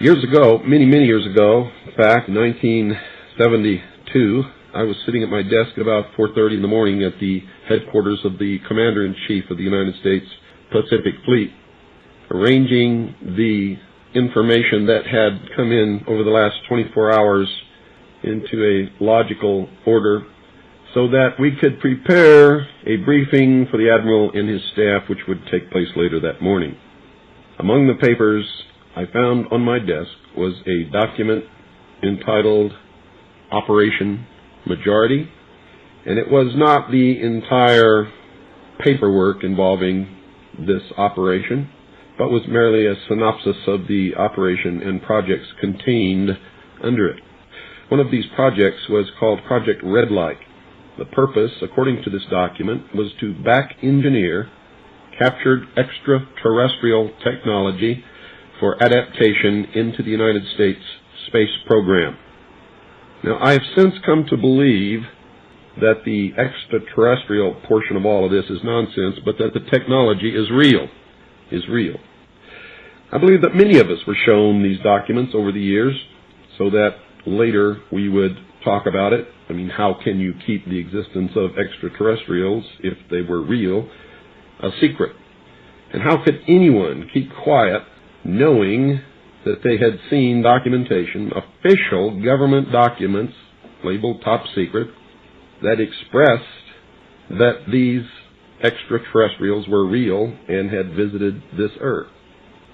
Years ago, many years ago, in fact, in 1972, I was sitting at my desk at about 4:30 in the morning at the headquarters of the Commander-in-Chief of the United States Pacific Fleet, arranging the information that had come in over the last 24 hours into a logical order so that we could prepare a briefing for the Admiral and his staff, which would take place later that morning. Among the papers I found on my desk was a document entitled Operation Majority, and it was not the entire paperwork involving this operation, but was merely a synopsis of the operation and projects contained under it. One of these projects was called Project Red Light. The purpose, according to this document, was to back-engineer captured extraterrestrial technology for adaptation into the United States space program. Now, I have since come to believe that the extraterrestrial portion of all of this is nonsense, but that the technology is real. I believe that many of us were shown these documents over the years so that later we would talk about it. I mean, how can you keep the existence of extraterrestrials, if they were real, a secret? And how could anyone keep quiet knowing that they had seen documentation, official government documents labeled top secret, that expressed that these extraterrestrials were real and had visited this Earth?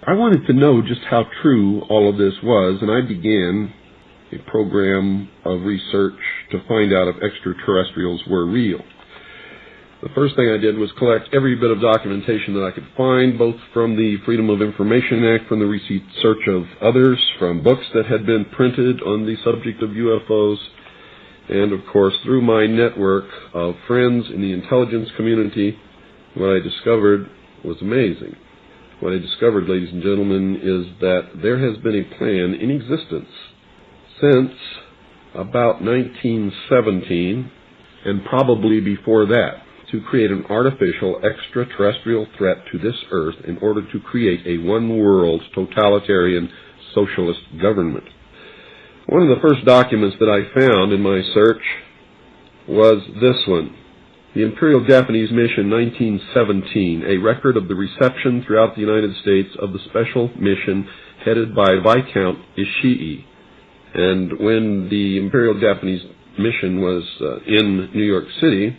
I wanted to know just how true all of this was, and I began a program of research to find out if extraterrestrials were real. The first thing I did was collect every bit of documentation that I could find, both from the Freedom of Information Act, from the research of others, from books that had been printed on the subject of UFOs, and of course through my network of friends in the intelligence community. What I discovered was amazing. What I discovered, ladies and gentlemen, is that there has been a plan in existence since about 1917, and probably before that, to create an artificial extraterrestrial threat to this Earth in order to create a one-world totalitarian socialist government. One of the first documents that I found in my search was this one, the Imperial Japanese Mission 1917, a record of the reception throughout the United States of the special mission headed by Viscount Ishii. And when the Imperial Japanese Mission was in New York City,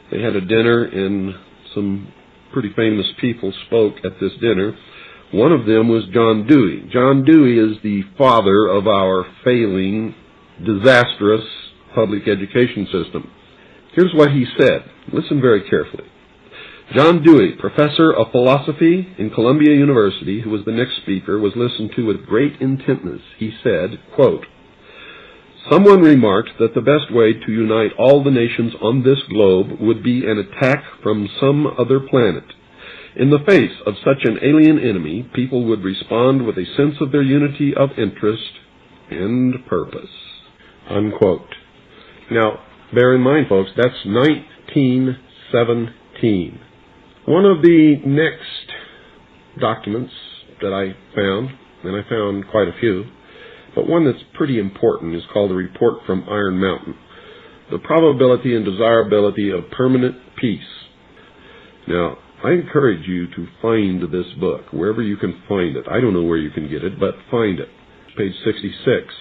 they had a dinner, and some pretty famous people spoke at this dinner. One of them was John Dewey. John Dewey is the father of our failing, disastrous public education system. Here's what he said. Listen very carefully. John Dewey, professor of philosophy in Columbia University, who was the next speaker, was listened to with great intentness. He said, quote, "Someone remarked that the best way to unite all the nations on this globe would be an attack from some other planet. In the face of such an alien enemy, people would respond with a sense of their unity of interest and purpose." Unquote. Now, bear in mind, folks, that's 1917. One of the next documents that I found, and I found quite a few, but one that's pretty important, is called a report from Iron Mountain, the probability and desirability of permanent peace. Now, I encourage you to find this book, wherever you can find it. I don't know where you can get it, but find it. Page 66.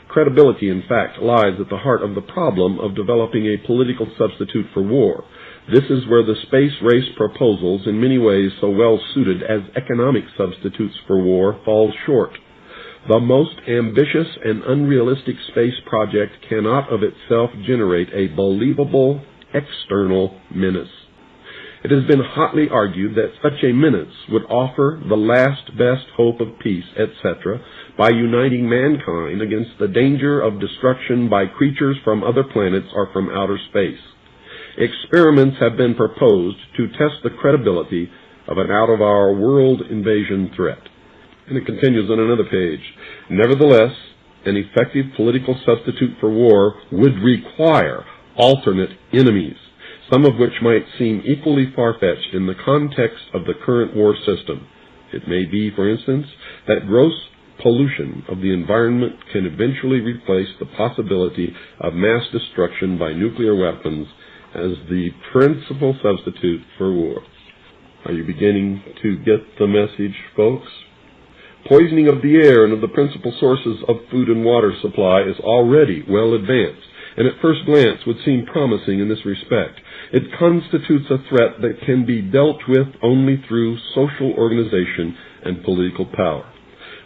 Credibility, in fact, lies at the heart of the problem of developing a political substitute for war. This is where the space race proposals, in many ways so well suited as economic substitutes for war, fall short. The most ambitious and unrealistic space project cannot of itself generate a believable external menace. It has been hotly argued that such a menace would offer the last best hope of peace, etc., by uniting mankind against the danger of destruction by creatures from other planets or from outer space. Experiments have been proposed to test the credibility of an out-of-our-world invasion threat. And it continues on another page. Nevertheless, an effective political substitute for war would require alternate enemies, some of which might seem equally far-fetched in the context of the current war system. It may be, for instance, that gross pollution of the environment can eventually replace the possibility of mass destruction by nuclear weapons as the principal substitute for war. Are you beginning to get the message, folks? Poisoning of the air and of the principal sources of food and water supply is already well advanced, and at first glance would seem promising in this respect. It constitutes a threat that can be dealt with only through social organization and political power.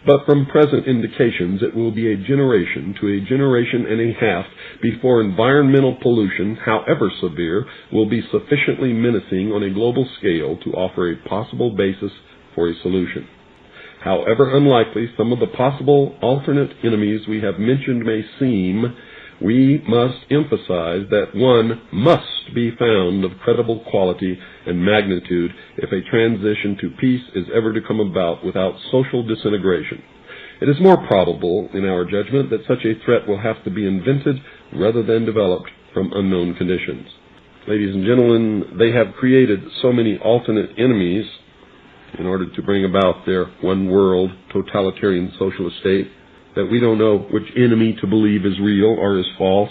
But from present indications, it will be a generation to a generation and a half before environmental pollution, however severe, will be sufficiently menacing on a global scale to offer a possible basis for a solution. However unlikely some of the possible alternate enemies we have mentioned may seem, we must emphasize that one must be found of credible quality and magnitude if a transition to peace is ever to come about without social disintegration. It is more probable, in our judgment, that such a threat will have to be invented rather than developed from unknown conditions. Ladies and gentlemen, they have created so many alternate enemies in order to bring about their one-world totalitarian socialist state that we don't know which enemy to believe is real or is false,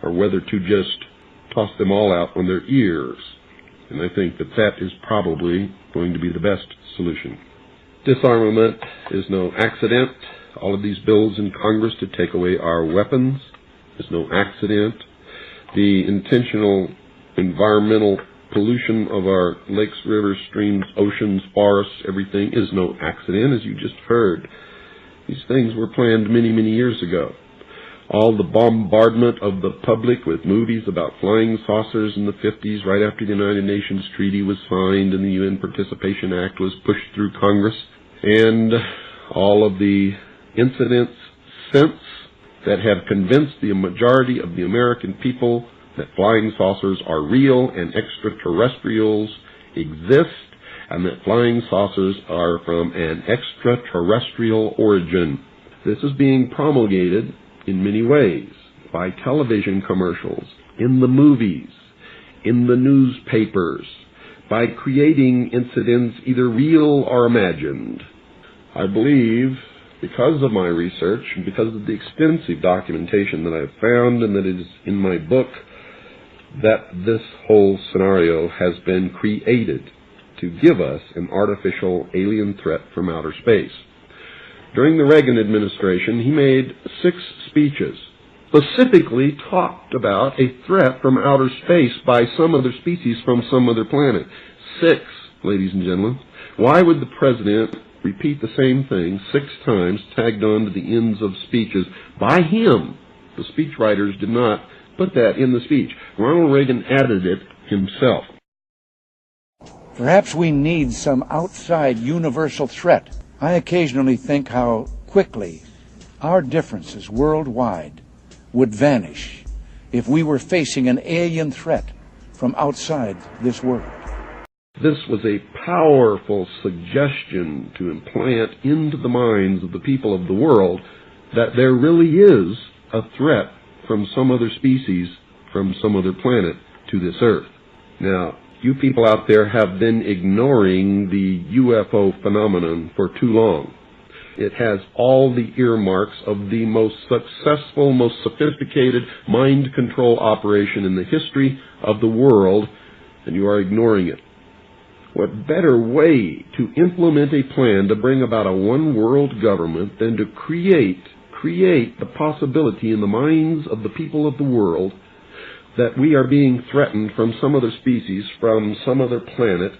or whether to just toss them all out on their ears. And I think that that is probably going to be the best solution. Disarmament is no accident. All of these bills in Congress to take away our weapons is no accident. The intentional environmental pollution of our lakes, rivers, streams, oceans, forests, everything is no accident, as you just heard. These things were planned many, many years ago. All the bombardment of the public with movies about flying saucers in the 50s, right after the United Nations Treaty was signed and the UN Participation Act was pushed through Congress, and all of the incidents since that have convinced the majority of the American people that flying saucers are real and extraterrestrials exist, and that flying saucers are from an extraterrestrial origin. This is being promulgated in many ways, by television commercials, in the movies, in the newspapers, by creating incidents either real or imagined. I believe, because of my research, and because of the extensive documentation that I've found and that is in my book, that this whole scenario has been created to give us an artificial alien threat from outer space. During the Reagan administration, he made 6 speeches, specifically talked about a threat from outer space by some other species from some other planet. 6, ladies and gentlemen. Why would the president repeat the same thing 6 times, tagged on to the ends of speeches by him? The speechwriters did not put that in the speech. Ronald Reagan added it himself. Perhaps we need some outside universal threat. I occasionally think how quickly our differences worldwide would vanish if we were facing an alien threat from outside this world. This was a powerful suggestion to implant into the minds of the people of the world that there really is a threat from some other species, from some other planet to this earth. Now, you people out there have been ignoring the UFO phenomenon for too long. It has all the earmarks of the most successful, most sophisticated mind control operation in the history of the world, and you are ignoring it. What better way to implement a plan to bring about a one-world government than to create the possibility in the minds of the people of the world that we are being threatened from some other species, from some other planet,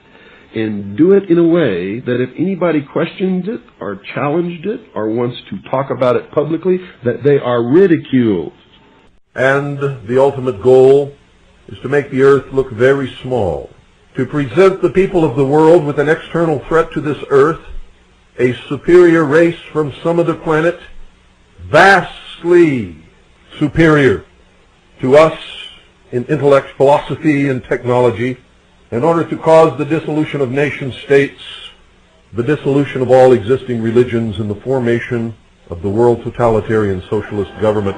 and do it in a way that if anybody questions it or challenged it or wants to talk about it publicly, that they are ridiculed. And the ultimate goal is to make the earth look very small, to present the people of the world with an external threat to this earth, a superior race from some other planet, vastly superior to us in intellect, philosophy, and technology, in order to cause the dissolution of nation-states, the dissolution of all existing religions, and the formation of the world totalitarian socialist government.